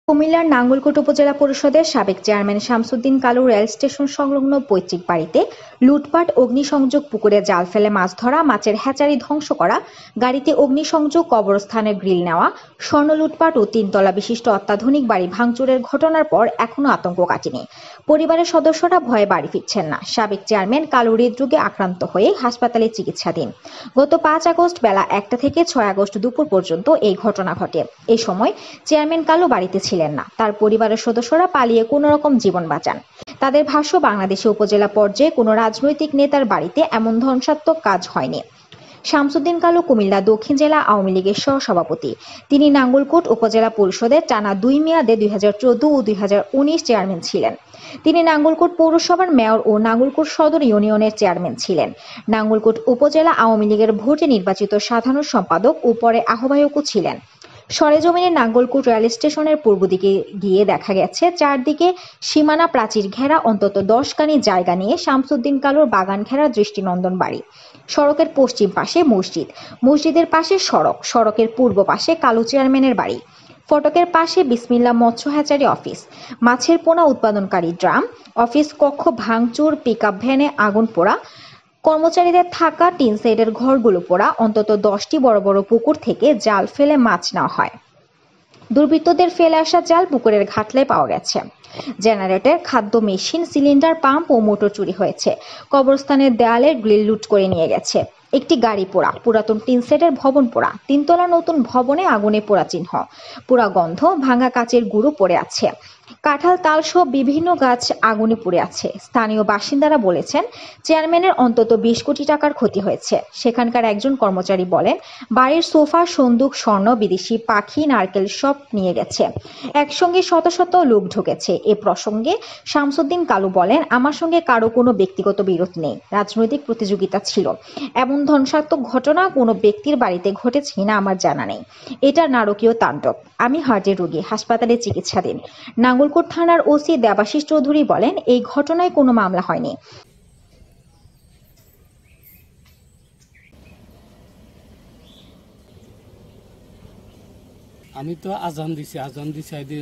কুমিল্লার নাঙ্গলকোট উপজেলা পরিষদের সাবেক chairman Shamsuddin Kalu rail station সংলগ্ন পৈতৃক বাড়িতে লুটপাট, অগ্নিসংযোগ, পুকুরে জাল ফেলে মাছ ধরা, মাছের হ্যাচারি ধ্বংস করা, গাড়িতে অগ্নিসংযোগ, কবরস্থানের গ্রিল নেওয়া, স্বর্ণ লুটপাট ও তিনতলা বিশিষ্ট অত্যাধুনিক বাড়ি ভাঙচুরের ঘটনার পর এখনো আতঙ্ক কাটেনি। পরিবারের সদস্যরা ভয়ে বাড়ি ফিরছেন না। সাবেক চেয়ারম্যান কালু হৃদরোগে আক্রান্ত হয়ে হাসপাতালে চিকিৎসাধীন। গত ৫ আগস্ট বেলা ১টা থেকে ৬ আগস্ট দুপুর পর্যন্ত এই ঘটনা ঘটে। এই সময় চেয়ারম্যান কালু বাড়িতে ছিলেন না। তার পরিবারের সদস্যরা পালিয়ে কোনো রকম জীবন বাঁচান। তাদের ভাষ্য, বাংলাদেশে উপজেলা পর্যায়ে কোনো রাজনৈতিক নেতার বাড়িতে এমন ধ্বংসাত্মক কাজ হয়নি। শামসুদ্দিন কালু কুমিল্লা দক্ষিণ জেলা আওয়ামী লীগের সহসভাপতি। তিনি নাঙ্গলকোট উপজেলা পরিষদের টানা ২ মেয়াদে ২০১৪ ও ২০১৯ চেয়ারম্যান ছিলেন। তিনি নাঙ্গলকোট পৌরসভার মেয়র ও নাঙ্গলকোট সদর ইউনিয়নের চেয়ারম্যান ছিলেন। নাঙ্গলকোট উপজেলা আওয়ামী লীগের ভোটে নির্বাচিত সাধারণ সম্পাদক ও পরে আহ্বায়কও ছিলেন। সরেজমিনে নাঙ্গলকোট রেল স্টেশনের পূর্ব দিকে গিয়ে দেখা গেছে, চারদিকে সীমানা প্রাচীর ঘেরা অন্তত ১০ কানি জায়গা নিয়ে শামসুদ্দিন কালুর বাগান ঘেরা দৃষ্টিনন্দন বাড়ি। সড়কের পশ্চিম পাশে মসজিদ, মসজিদের পাশে সড়ক, সড়কের পূর্ব পাশে কালু চেয়ারম্যানের বাড়ি। ফটকের পাশে বিসমিল্লাহ মৎস্য হ্যাচারি অফিস, মাছের পোনা উৎপাদনকারী ড্রাম, অফিস কক্ষ ভাঙচুর, পিকআপ ভ্যানে আগুন পোড়া, কর্মচারীদের থাকা টিন শেডের ঘরগুলো পোড়া, অন্তত ১০টি বড় বড় পুকুর থেকে জাল ফেলে মাছ নেওয়া হয়। দুর্বৃত্তদের ফেলে আসা জাল পুকুরের ঘাটলায় পাওয়া গেছে। জেনারেটর, খাদ্য মেশিন, সিলিন্ডার, পাম্প ও মোটর চুরি হয়েছে। কবরস্থানের দেয়ালের গ্রিল লুট করে নিয়ে গেছে। একটি গাড়ি পোড়া, পুরাতন টিন সেটের ভবন পোড়া, তিনতলা নতুন ভবনে আগুনে পোড়া চিহ্ন, পোড়া গন্ধ, ভাঙা কাচের গুঁড়ো পড়ে আছে। কাঁঠাল, তাল সহ বিভিন্ন গাছ আগুনে পুড়ে আছে। স্থানীয় বাসিন্দারা বলেছেন, চেয়ারম্যানের অন্তত ২০ কোটি টাকার ক্ষতি হয়েছে। সেখানকার একজন কর্মচারী বলেন, বাড়ির সোফা, সন্দুক, স্বর্ণ, বিদেশি পাখি, নারকেল সব নিয়ে গেছে। একসঙ্গে শত শত লোক ঢুকেছে। এ প্রসঙ্গে শামসুদ্দিন কালু বলেন, আমার সঙ্গে কারো কোনো ব্যক্তিগত বিরোধ নেই, রাজনৈতিক প্রতিযোগিতা ছিল। এমন ধ্বংসাত্মক ঘটনা কোনো ব্যক্তির বাড়িতে ঘটেছে কিনা আমার জানা নেই। এটা নারকীয় তাণ্ডব। আমি হার্টের রোগী, হাসপাতালে চিকিৎসাধীন। নাঙ্গলকোট থানার ওসি দেবাশিস চৌধুরী বলেন, এই ঘটনায় কোনো মামলা হয়নি। আমি তো আজান দিছি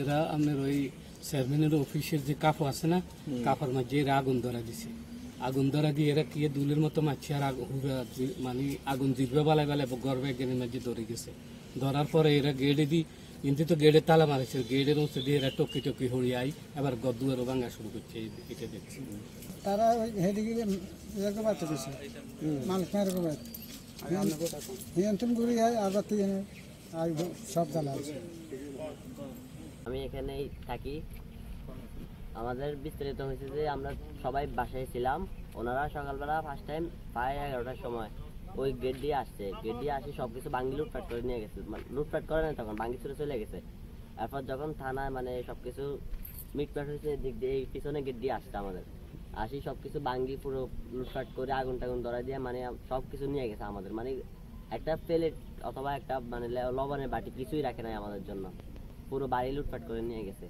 এরা আপনার ওই চেয়ারম্যানের অফিসের যে কাপড় আছে না, কাপড় মাঝে এরা আগুন ধরা দিছে। আগুন ধরা দিয়ে এরা কি দুলের মতো মাছি আর মানে আগুন জিরবে বেলায় গর্বে গেনের মাঝে ধরে গেছে। ধরার পরে এরা গেড়ে দিই, কিন্তু তো গেড়ে তালা মারেছে, গেড়ের মধ্যে দিয়ে এরা টকি টকি হড়িয়ে আই এবার গদুয়ারও ভাঙা শুরু করছে। এটা দেখছি তারা হেদিকে বাচ্চা দিচ্ছে মানুষ নিয়ন্ত্রণ করি হয় আবার সব জানা আছে। আমি এখানেই থাকি। আমাদের বিস্তারিত হয়েছে যে আমরা সবাই বাসায় ছিলাম। ওনারা সকালবেলা ফার্স্ট টাইম প্রায় 11টার সময় ওই গেট দিয়ে আসছে। গেট দিয়ে আসি সবকিছু ভাঙ্গি লুটপাট করে নিয়ে গেছে। লুটপাট করে না, তখন ভাঙ্গি ছুড়ে চলে গেছে। এরপর যখন থানায় মানে সবকিছু মিটপাট হয়েছে, দিক দিয়ে এই পিছনে গেট দিয়ে আসছে আমাদের। আসি সবকিছু ভাঙ্গি পুরো লুটপাট করে আগুন টাগুন ধরা দিয়ে মানে সবকিছু নিয়ে গেছে আমাদের। মানে একটা প্লেট অথবা একটা মানে লবণের বাটি কিছুই রাখে নাই আমাদের জন্য। পুরো বাড়ি লুটপাট করে নিয়ে গেছে।